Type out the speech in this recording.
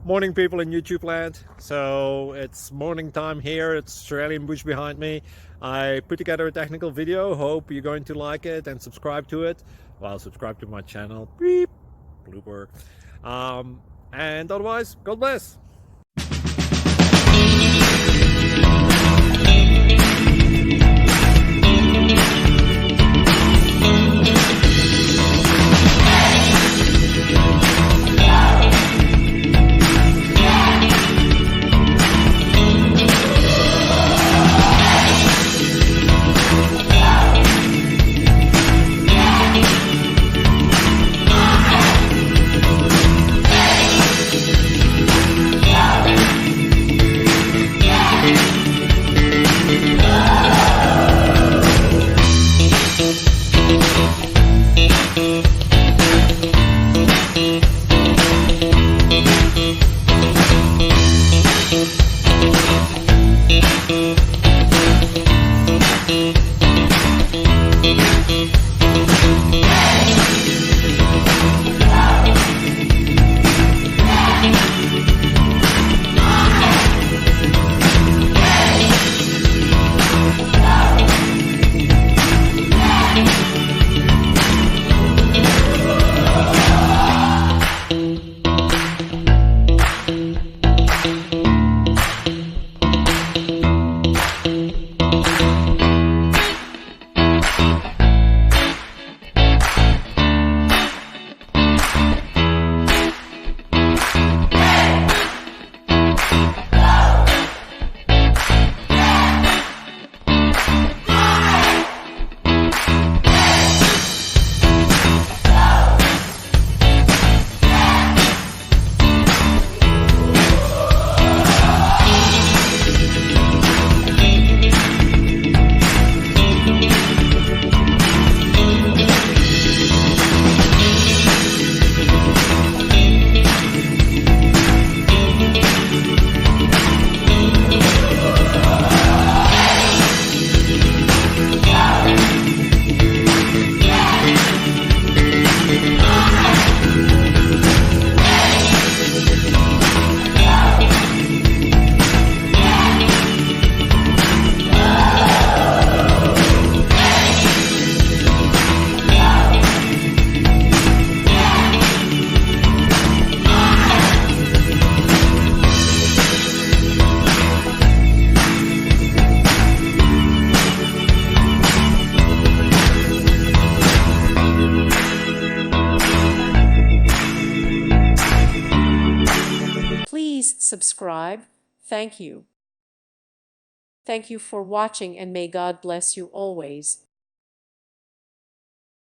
Morning, people in YouTube land. So it's morning time here. It's Australian bush behind me. I put together a technical video. Hope you're going to like it and subscribe to it. Well, subscribe to my channel. Beep, blooper. And otherwise, God bless. Please subscribe. Thank you. Thank you for watching, and may God bless you always.